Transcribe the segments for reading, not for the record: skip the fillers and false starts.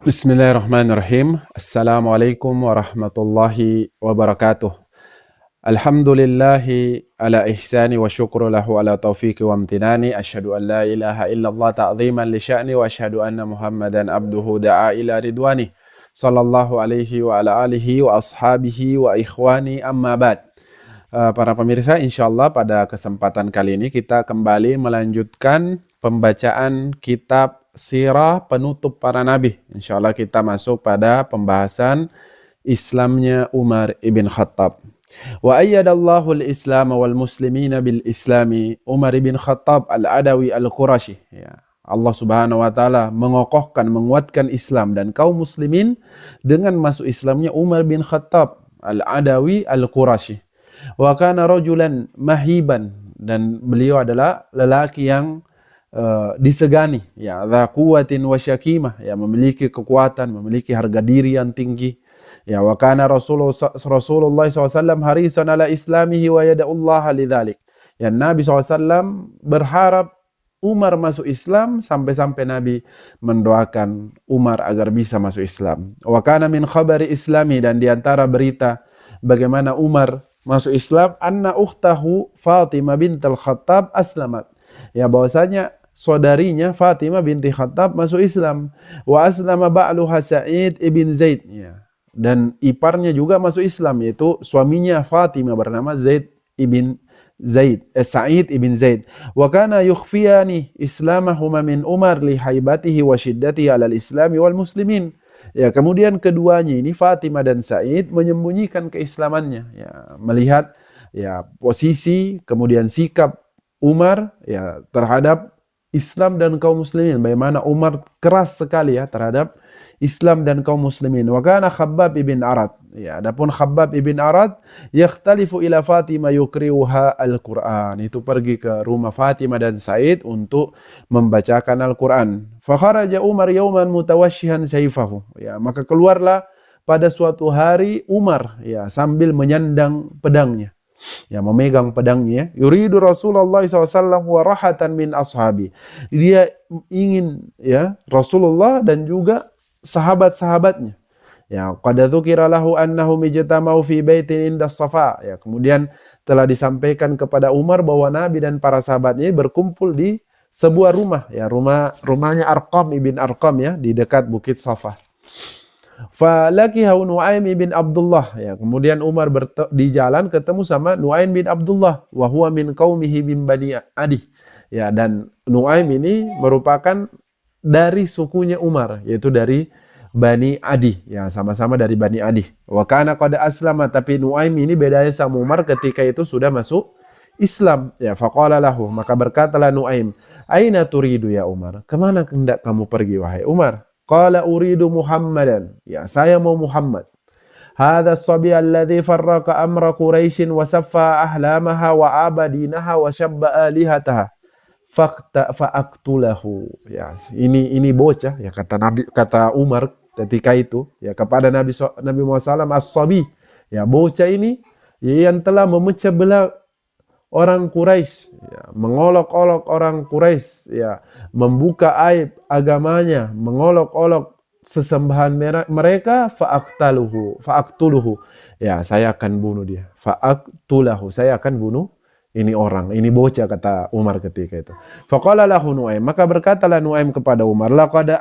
Bismillahirrahmanirrahim. Assalamualaikum warahmatullahi wabarakatuh. Alhamdulillahi ala ihsani wa syukru lahu ala taufiqi wa amtinani. Asyhadu an la ilaha illallah ta'ziman li sya'ni wa asyhadu anna Muhammadan abduhu da'a ila ridwani. Sallallahu alaihi wa ala alihi wa ashabihi wa ikhwani amma ba'd. Para pemirsa, insyaallah pada kesempatan kali ini kita kembali melanjutkan pembacaan kitab Sirah Penutup Para Nabi. Insyaallah kita masuk pada pembahasan Islamnya Umar ibn Khattab. Wa ayyadallahu al-Islam wal muslimina bil Islami Umar ibn Khattab al-Adawi al-Qurashi. Ya. Allah Subhanahu wa taala mengokohkan, menguatkan Islam dan kaum muslimin dengan masuk Islamnya Umar bin Khattab al-Adawi al-Qurashi. Wa kana rajulan mahiban, dan beliau adalah lelaki yang disegani, ya, dha quwwatin wa syakimah, ya, memiliki kekuatan, memiliki harga diri yang tinggi. Ya, wa kana Rasulullah SAW harisan ala islamihi wa yada'ullaha lidzalik. Ya, Nabi SAW berharap Umar masuk Islam sampai-sampai Nabi mendoakan Umar agar bisa masuk Islam. Wa kana min khabari islami, dan diantara berita bagaimana Umar masuk Islam, anna ukhtahu Fatimah bintul Khattab aslamat. Ya, bahwasanya saudarinya Fatimah binti Khattab masuk Islam. Wa aslama ba'luha Sa'id ibn Zaid. Ya. Dan iparnya juga masuk Islam, yaitu suaminya Fatimah bernama Sa'id ibn Zaid. Wa kana yukhfiyani islamahuma min Umar li haibatihi wa shiddatihi alal islami wal muslimin. Ya, kemudian keduanya ini Fatimah dan Sa'id menyembunyikan keislamannya, ya, melihat, ya, posisi kemudian sikap Umar, ya, terhadap Islam dan kaum muslimin, bagaimana Umar keras sekali, ya, terhadap Islam dan kaum muslimin. Wa kana Khabbab ibn Arad. Ya, adapun Khabbab ibn Arad yakhtalifu ila Fatimah yukriuha al-Qur'an. Itu pergi ke rumah Fatimah dan Said untuk membacakan Al-Qur'an. Fa kharaja Umar yawman mutawashshihan sayfahu. Ya, maka keluarlah pada suatu hari Umar, ya, sambil menyandang pedangnya. Ya, memegang pedangnya. Yuridu Rasulullah SAW wa rahatan min ashabi. Dia ingin, ya, Rasulullah dan juga sahabat-sahabatnya. Ya, qad dzukira lahu annahum ijtama'u fi baitin inda Safa. Ya, kemudian telah disampaikan kepada Umar bahwa Nabi dan para sahabatnya berkumpul di sebuah rumah, ya, rumahnya Arqam ibn Arqam, ya, di dekat Bukit Safa. Falakihu Nuaim bin Abdullah. Ya, kemudian Umar di jalan ketemu sama Nuaim bin Abdullah, wa huwa min qaumihi min Bani Adi. Ya, dan Nuaim ini merupakan dari sukunya Umar, yaitu dari Bani Adi, ya, sama-sama dari Bani Adi. Wa kana qad aslama, tapi Nuaim ini bedanya sama Umar, ketika itu sudah masuk Islam. Ya, faqala lahu, maka berkatalah Nuaim, aina turidu ya Umar? Kemana hendak kamu pergi wahai Umar? Qala uridu Muhammadan. Ya, saya mau Muhammad. Hadha as-sabi alladhi farraqa amra Quraisyin wa saffa ahlamaha wa abadinaha wa shabba alihataha. Fa'aktulahu. Ya, ini bocah, ya, kata Umar ketika itu, ya, kepada Nabi Muhammad SAW, as-sabi, ya, bocah ini, ya, yang telah memecah belah orang Quraisy, ya, mengolok-olok orang Quraisy, ya, membuka aib agamanya, mengolok-olok sesembahan mereka. Fa'aktuluhu. Ya, saya akan bunuh dia. Fa'aktulahu, saya akan bunuh ini orang, ini bocah, kata Umar ketika itu. Faqala lahu Nuaim, maka berkatalah Nuaim kepada Umar, laqad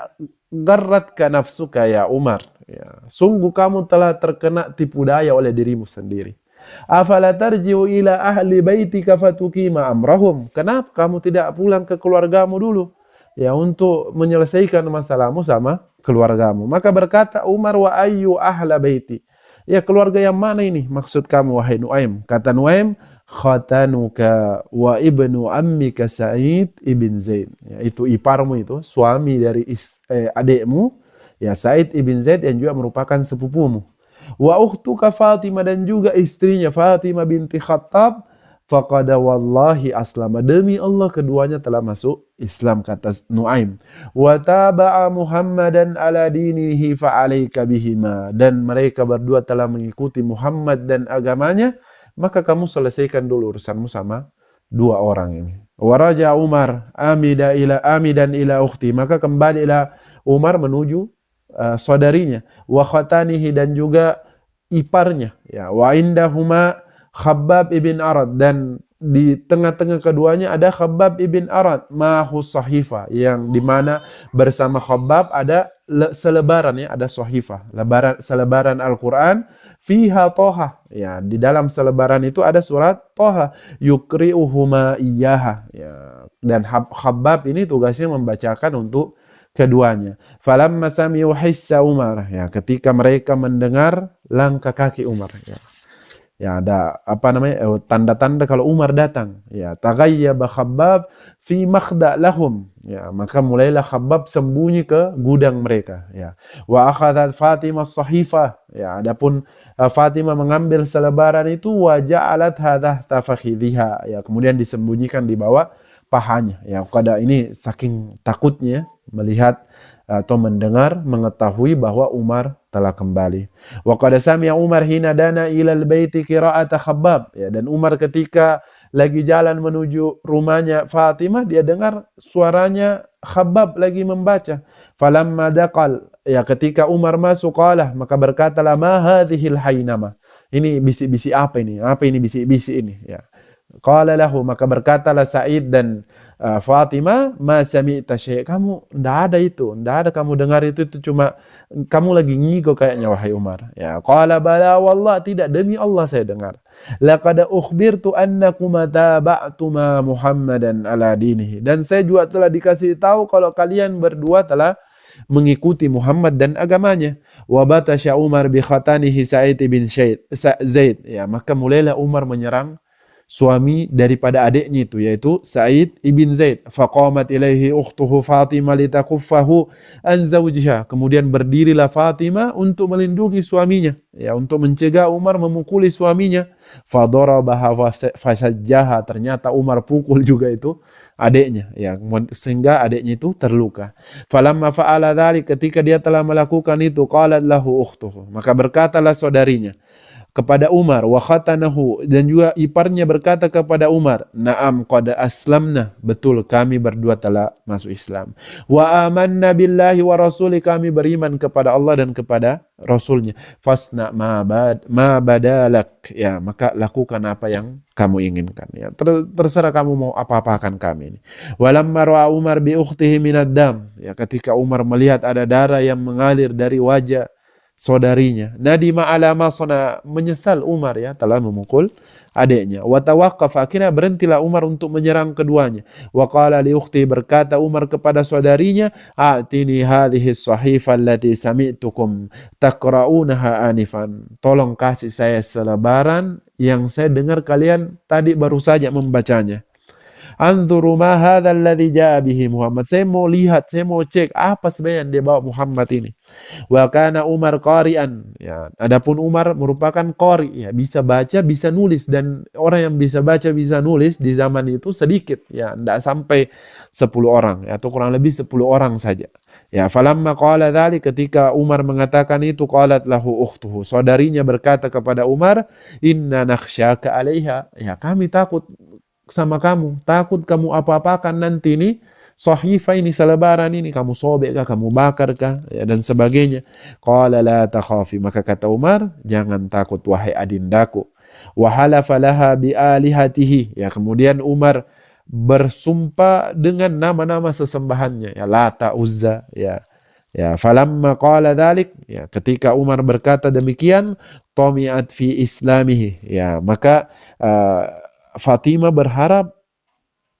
garratka nafsuka ya Umar. Ya, sungguh kamu telah terkena tipu daya oleh dirimu sendiri. Afala tarji'u ila ahli baitika fatukima amrahum. Kenapa kamu tidak pulang ke keluargamu dulu, ya, untuk menyelesaikan masalahmu sama keluargamu? Maka berkata Umar, wa ayyu ahla baiti. Ya, keluarga yang mana ini maksud kamu wahai Nuaim? Kata Nuaim, khatanuka wa ibnu ammika Sa'id ibn Zaid. Ya, itu iparmu, itu suami dari adikmu, ya, Sa'id ibn Zaid, yang juga merupakan sepupumu. Wa ukhtuka Fatimah, dan juga istrinya Fatimah binti Khattab. Faqad wallahi aslama, demi Allah keduanya telah masuk Islam, kata Nuaim. Wa taba'a Muhammadan ala dinihi fa'alaika bihima, dan mereka berdua telah mengikuti Muhammad dan agamanya, maka kamu selesaikan dulu urusanmu sama dua orang ini. Wa raja Umar amidan ila ukhti, maka kembalilah Umar menuju saudarinya, wa khatanihi dan juga iparnya, ya, wa indahuma Khabbab ibn Arad, dan di tengah-tengah keduanya ada Khabbab ibn Arad ma'hu sahifa, yang dimana bersama Khabbab ada selebaran, ya, ada sahifah, selebaran Al-Quran, fiha Toha, ya, di dalam selebaran itu ada surat Toha, yukri'uhuma iyyaha, ya, dan Khabbab ini tugasnya membacakan untuk keduanya. Falamma sami'u hissa Umar, ya, ketika mereka mendengar langkah kaki Umar, ya. Ya, ada apa namanya, tanda-tanda kalau Umar datang, ya, taghayyaba Khabbab fi makhda lahum, ya, maka mulailah Khabbab sembunyi ke gudang mereka, ya. Wa akhadhat Fatimah sahifah, ya, adapun Fatimah mengambil selebaran itu, wa ja'alat hadha tafakhidhiha, ya, kemudian disembunyikan di bawah pahanya, ya. Pada ini saking takutnya melihat atau mendengar, mengetahui bahwa Umar telah kembali. Wa qad sami'a Umar hina dana ilal baiti qira'ata Khabbab, ya, dan Umar ketika lagi jalan menuju rumahnya Fatimah, dia dengar suaranya Khabbab lagi membaca. Falamma daqal, ya, ketika Umar masuk, qala, maka berkatalah, ma hadhil hainama, ini bisik-bisik apa ini? Apa ini bisik-bisik ini, ya. Qala lahu, maka berkatalah Sa'id dan Fatimah, ma sami'ta syai', kamu ndak ada itu, ndak ada kamu dengar itu cuma kamu lagi ngigo kayaknya wahai Umar, ya. Qala bala wallah, tidak, demi Allah saya dengar. Laqad ukhbirtu annakuma taba'tuma Muhammadan ala dinihi, dan saya juga telah dikasih tahu kalau kalian berdua telah mengikuti Muhammad dan agamanya. Wa batasya Umar bi khatanihi Sa'id bin Zaid, ya, maka mulailah Umar menyerang suami daripada adiknya itu, yaitu Sa'id ibn Zaid. Faqamat ilaihi ukhtuhu Fatimah litakuffahu an zawjiha, kemudian berdirilah Fatimah untuk melindungi suaminya, ya, untuk mencegah Umar memukuli suaminya. Fadarabaha fasajjaha, ternyata Umar pukul juga itu adiknya, ya, sehingga adiknya itu terluka. Falamma fa'ala dzalik, ketika dia telah melakukan itu, qalat lahu ukhtuhu, maka berkatalah saudarinya kepada Umar, wa khatanahu, dan juga iparnya berkata kepada Umar, na'am qad aslamna, betul kami berdua telah masuk Islam. Wa amanna billahi wa rasuli, kami beriman kepada Allah dan kepada Rasulnya. Fasna ma badalak, ya, maka lakukan apa yang kamu inginkan, ya. Terserah kamu mau apa-apakan kami ini. Walamma ra'a Umar bi ukhtihi minad dam, ya, ketika Umar melihat ada darah yang mengalir dari wajah saudarinya, nadima ala ma sana, menyesal Umar, ya, telah memukul adiknya. Wa tawaqqafa, akhirnya berhentilah Umar untuk menyerang keduanya. Wa qala li ukhti, berkata Umar kepada saudarinya, a'tini hadhihi as-sahifa allati sami'tukum taqra'unaha anifan, tolong kasih saya selebaran yang saya dengar kalian tadi baru saja membacanya. Anzuru ma hadzal ladzi jaa bihi Muhammad, saya mau lihat, saya mau cek apa sebenarnya yang dia bawa Muhammad ini. Wa kana Umar qari'an, ya, adapun Umar merupakan qari, ya, bisa baca bisa nulis, dan orang yang bisa baca bisa nulis di zaman itu sedikit, ya, tidak sampai 10 orang, ya, atau kurang lebih 10 orang saja, ya. Falamma qala dzalik, ketika Umar mengatakan itu, qalat lahu ukhtuhu, saudarinya berkata kepada Umar, inna nakhsyaka 'alaiha, ya, kami takut sama kamu, takut kamu apa-apakan nanti ini sahifah ini, selebaran ini, kamu sobek kah, kamu bakar kah, ya, dan sebagainya. Qala la takhafi, maka kata Umar, jangan takut wahai adindaku. Wa halafa laha bi alihatihi, ya, kemudian Umar bersumpah dengan nama-nama sesembahannya, ya, Lata, Uzza, ya. Ya, falamma qala dzalik, ya, ketika Umar berkata demikian, tami'at fi islamihi, ya, maka Fatimah berharap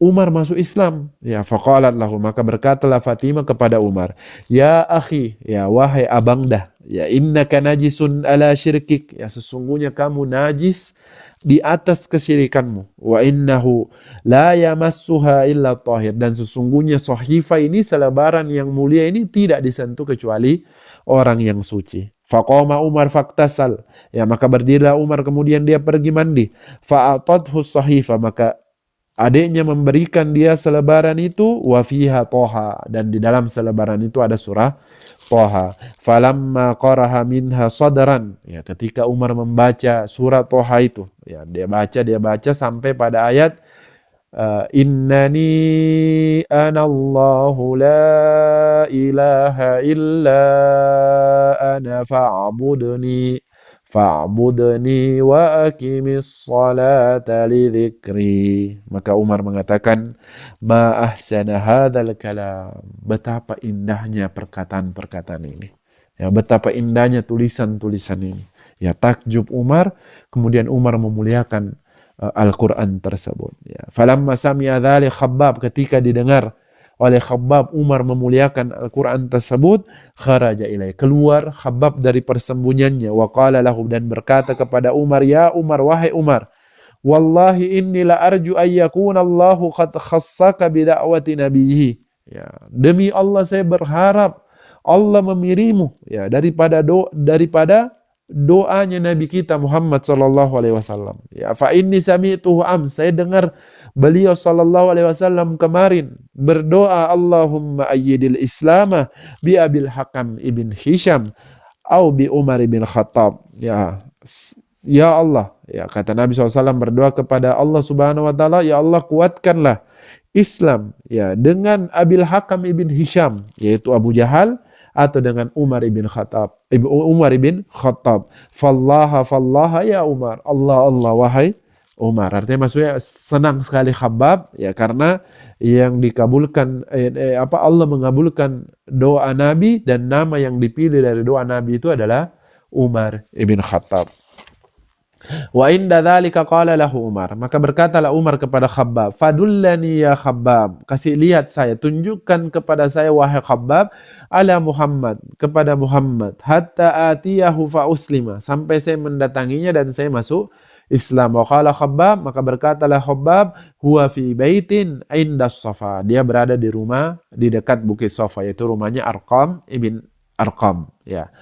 Umar masuk Islam, ya. Faqalat lahu, maka berkatalah Fatimah kepada Umar, ya akhi, ya, wahai abangdah, ya, innaka najisun ala syirkik, ya, sesungguhnya kamu najis di atas kesyirikanmu. Wa innahu la yamassuha illa tahir, dan sesungguhnya sahifah ini, selebaran yang mulia ini, tidak disentuh kecuali orang yang suci. Faqama Umar faktasal, ya, maka berdirilah Umar, kemudian dia pergi mandi. Fa'atathu sahifah, maka adiknya memberikan dia selebaran itu, wa fiha Toha, dan di dalam selebaran itu ada surah Toha. Falamma qaraha minha sadran, ya, ketika Umar membaca surah Toha itu, ya, dia baca sampai pada ayat innani anallahu la ilaha illa ana fa'budni wa aqimis salata li dzikri. Maka Umar mengatakan, ma ahsana hadzal kalam, betapa indahnya perkataan-perkataan ini. Ya, betapa indahnya tulisan-tulisan ini. Ya, takjub Umar, kemudian Umar memuliakan Al-Quran tersebut. Ya. Falamma sami'a dzalik Khabbab, ketika didengar oleh Khabbab Umar memuliakan Al-Quran tersebut, kharaja ilai, keluar Khabbab dari persembunyiannya, wa qala lahu, dan berkata kepada Umar, ya Umar, wahai Umar, wallahi inni la arju ayyakuna Allahu qad khassaka bida'wati nabiyhi. Ya, demi Allah saya berharap Allah memirimu, ya, daripada doanya Nabi kita Muhammad sallallahu alaihi wasallam. Ya, fa inni sami'tuhu saya dengar beliau sallallahu alaihi wasallam kemarin berdoa, Allahumma ayyidil Islamah bi Abil Hakam ibn Hisham au bi Umar ibn Khattab. Ya Allah, ya, kata Nabi SAW berdoa kepada Allah Subhanahu wa taala, ya Allah kuatkanlah Islam, ya, dengan Abil Hakam ibn Hisham, yaitu Abu Jahal, atau dengan Umar ibn Khattab. Fallaha ya Umar. Allah wahai Umar. Artinya maksudnya senang sekali Khabbab, ya, karena yang dikabulkan Allah mengabulkan doa Nabi, dan nama yang dipilih dari doa Nabi itu adalah Umar ibn Khattab. Wa inda dzalika qala lahu Umar, maka berkatalah Umar kepada Khabbab, fadullani ya Khabbab, kasih lihat saya, tunjukkan kepada saya wahai Khabbab, ala Muhammad, kepada Muhammad, hatta atiyahu fa uslima, sampai saya mendatanginya dan saya masuk Islam. Wa qala Khabbab, maka berkatalah Khabbab, huwa fi baitin indas Safa, dia berada di rumah di dekat Bukit Safa, yaitu rumahnya Arqam ibn Arqam, ya.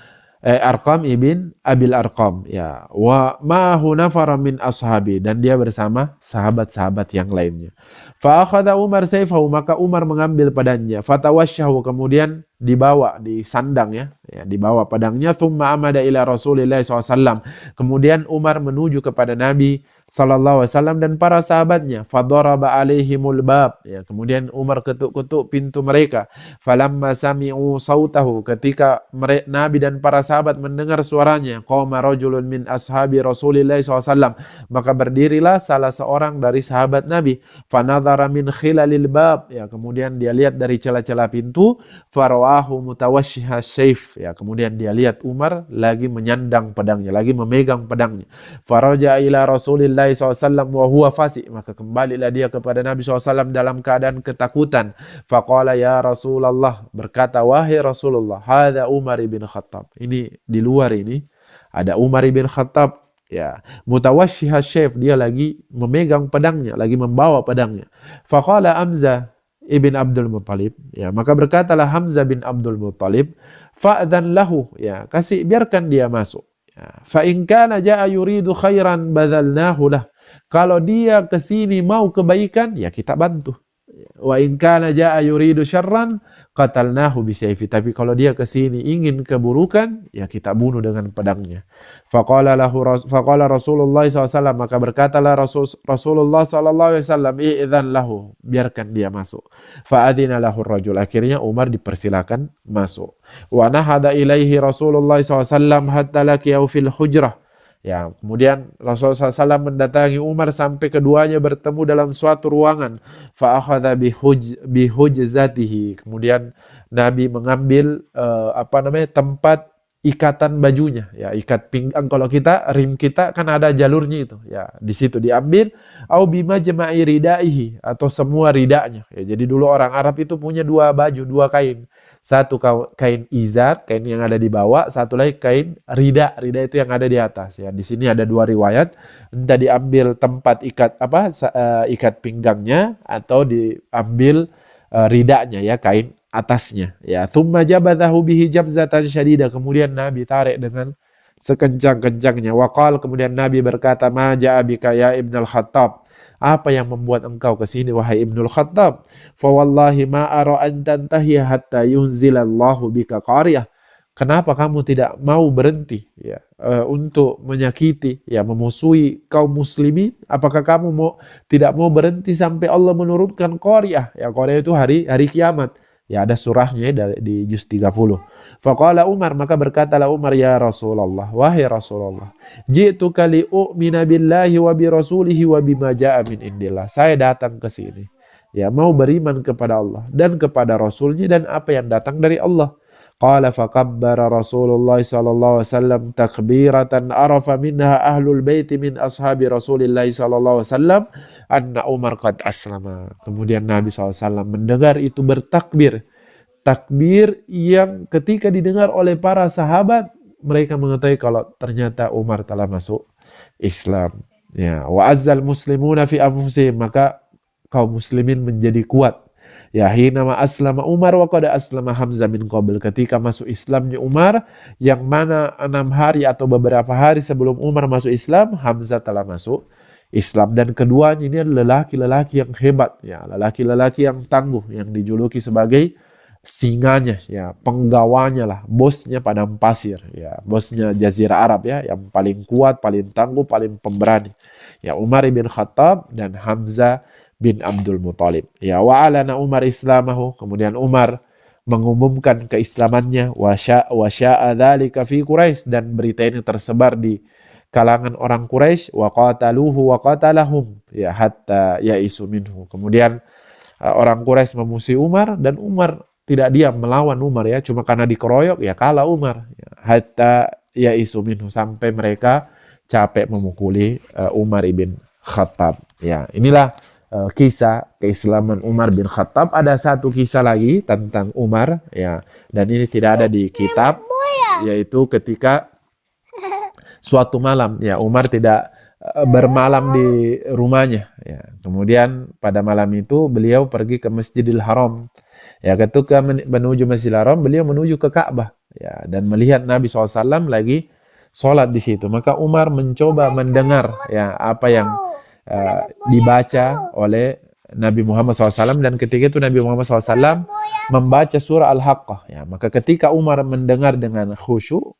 Arqam ibn Abil Arqam, ya, wa ma'ahu nafara min ashabi, dan dia bersama sahabat-sahabat yang lainnya. Fa akhadha Umar sayfahu, maka Umar mengambil pedangnya, fatawasyahu, kemudian dibawa, disandang, ya, dibawa pedangnya, thumma amada ila Rasulillah SAW, kemudian Umar menuju kepada Nabi sallallahu alaihi wasallam dan para sahabatnya, fadaraba alaihimul bab, ya, kemudian Umar ketuk-ketuk pintu mereka, falamma sami'u sautahu, ketika Nabi dan para sahabat mendengar suaranya, qama rajulun min ashabi Rasulillah SAW, maka berdirilah salah seorang dari sahabat Nabi, fanadhara min khilalil bab, ya, kemudian dia lihat dari celah-celah pintu, farawahu mutawashshiha syayf, ya, kemudian dia lihat Umar lagi menyandang pedangnya, lagi memegang pedangnya, faraja ila Rasulillah SAW wa huwa fasik, maka kembalilah dia kepada Nabi SAW dalam keadaan ketakutan. Faqala ya Rasulullah, berkata wahai Rasulullah, hadza Umar ibn Khattab, ini di luar ini ada Umar ibn Khattab, ya, mutawashshiha syayf, dia lagi memegang pedangnya, lagi membawa pedangnya. Faqala Hamzah ibn Abdul Muttalib, ya, maka berkatalah Hamzah bin Abdul Muttalib, fa'dhan lahu, ya, biarkan dia masuk. Fa in kana jaa yuridu khairan badzalnahu lah, kalau dia kesini mau kebaikan, ya kita bantu. Wa in kana jaa yuridu syarran qatalnahu bisayfi, tapi kalau dia kesini ingin keburukan, ya kita bunuh dengan pedangnya. Faqala Rasulullah SAW, maka berkatalah Rasulullah SAW, i'dzan lahu, biarkan dia masuk. Fa'adina lahu rajul, akhirnya Umar dipersilakan masuk. Wa nahada ilaihi Rasulullah SAW hatta laqiyahu fil hujrah, ya, kemudian Rasulullah SAW mendatangi Umar sampai keduanya bertemu dalam suatu ruangan. Fa akhadha bihujzatihi, kemudian Nabi mengambil tempat ikatan bajunya, ya, ikat pinggang. Kalau kita, rim kita kan ada jalurnya itu, ya, di situ diambil, au bima jama'i ridaihi, atau semua ridanya, ya. Jadi dulu orang Arab itu punya dua baju, dua kain, satu kain izar, kain yang ada di bawah, satu lagi kain rida itu yang ada di atas, ya. Di sini ada dua riwayat, entah diambil tempat ikat pinggangnya, atau diambil ridanya, ya, kain atasnya, ya. Thumma jabathahu bihi jabzatan syadidah, kemudian Nabi tarik dengan sekencang-kencangnya. Waqal, kemudian Nabi berkata, ma ja'a bika ya Ibnul Khattab, apa yang membuat engkau ke sini wahai Ibnul Khattab? Fa wallahi ma ara an tantahi hatta yunzilallahu bika qariyah, Kenapa kamu tidak mau berhenti ya untuk menyakiti ya memusuhi kaum muslimin? Apakah kamu tidak mau berhenti sampai Allah menurunkan Qari'ah? Ya Qari'ah itu hari kiamat. Ya ada surahnya di juz 30. Faqala Umar, maka berkatalah Umar, ya Rasulullah, wahai Rasulullah, ji'tuka li'u'mina billahi wa bi rasulihi wa bima ja'a min indillah. Saya datang ke sini ya mau beriman kepada Allah dan kepada Rasulnya dan apa yang datang dari Allah. Qala fakabbara Rasulullah sallallahu alaihi wasallam takbiratan arafa minha ahlul baiti min ashabi Rasulillah sallallahu alaihi wasallam anna Umar qad aslama. Kemudian Nabi SAW mendengar itu bertakbir. Takbir yang ketika didengar oleh para sahabat, mereka mengetahui kalau ternyata Umar telah masuk Islam. Ya, wa azzal muslimuna fi anfusihim, maka kaum muslimin menjadi kuat. Ya, hina aslama Umar wa qad aslama Hamzah min qabl, ketika masuk Islamnya Umar, yang mana 6 hari atau beberapa hari sebelum Umar masuk Islam, Hamzah telah masuk Islam. Dan keduanya ini adalah lelaki-lelaki yang hebat, ya, lelaki-lelaki yang tangguh, yang dijuluki sebagai singanya, ya, penggawanya lah, bosnya padang pasir, ya, bosnya Jazirah Arab, ya, yang paling kuat, paling tangguh, paling pemberani. Ya, Umar bin Khattab dan Hamzah bin Abdul Muthalib. Ya, wa alana Umar islamahu, kemudian Umar mengumumkan keislamannya, wa sya'a dzalika fi Quraisy, dan berita ini tersebar di kalangan orang Quraisy, wa qataluhu wa qatalahum, ya, hatta yaisu minhu. Kemudian orang Quraisy memusuhi Umar dan Umar tidak diam melawan Umar, ya, cuma karena dikeroyok ya kalah Umar, ya, hatta yaisu minhu, sampai mereka capek memukuli Umar ibn Khattab. Ya, inilah kisah keislaman Umar bin Khattab. Ada satu kisah lagi tentang Umar, ya, dan ini tidak ada di kitab, yaitu ketika suatu malam, ya, Umar tidak bermalam di rumahnya, ya. Kemudian pada malam itu beliau pergi ke Masjidil Haram. Ya, ketika menuju Masjidil Haram, beliau menuju ke Ka'bah, ya, dan melihat Nabi SAW lagi sholat di situ. Maka Umar mencoba mendengar, ya, apa yang dibaca oleh Nabi Muhammad SAW, dan ketika itu Nabi Muhammad SAW membaca surah Al-Haqqah, ya. Maka ketika Umar mendengar dengan khusyuk,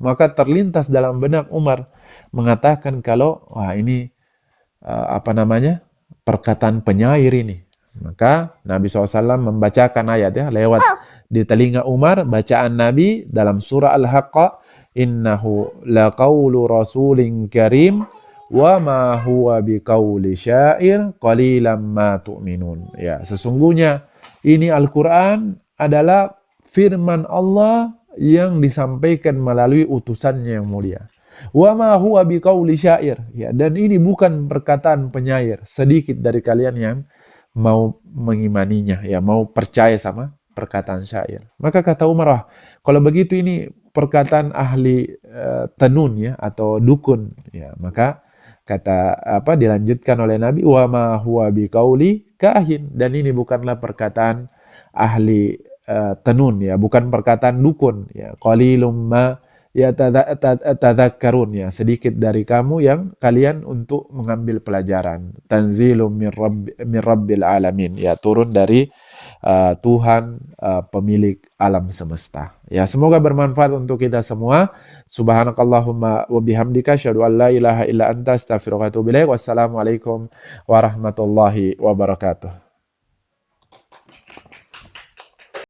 maka terlintas dalam benak Umar mengatakan kalau wah ini perkataan penyair ini. Maka Nabi SAW membacakan ayat, ya, lewat di telinga Umar, bacaan Nabi dalam surah Al-Haqqah, innahu laqaulu rasulin karim wa ma huwa biqauli syair qalilan ma tu'minun. Ya, sesungguhnya ini Al-Qur'an adalah firman Allah yang disampaikan melalui utusannya yang mulia. Wa ma huwa biqauli syair, ya, dan ini bukan perkataan penyair. Sedikit dari kalian yang mau mengimaninya, ya, mau percaya sama perkataan syair. Maka kata Umar, wah, kalau begitu ini perkataan ahli tenun, ya, atau dukun, ya. Maka dilanjutkan oleh Nabi, wa ma huwa biqauli kahin, dan ini bukanlah perkataan ahli tenun, ya, bukan perkataan dukun, ya. Qalilum ma ya tadzakkarun, ya, sedikit dari kamu yang kalian untuk mengambil pelajaran. Tanzilum min rabbil alamin, ya, turun dari Tuhan pemilik alam semesta. Ya, semoga bermanfaat untuk kita semua. Subhanakallahumma wa bihamdika asyhadu an la ilaha illa anta astaghfiruka wa atubu ilaik. Wassalamualaikum warahmatullahi wabarakatuh.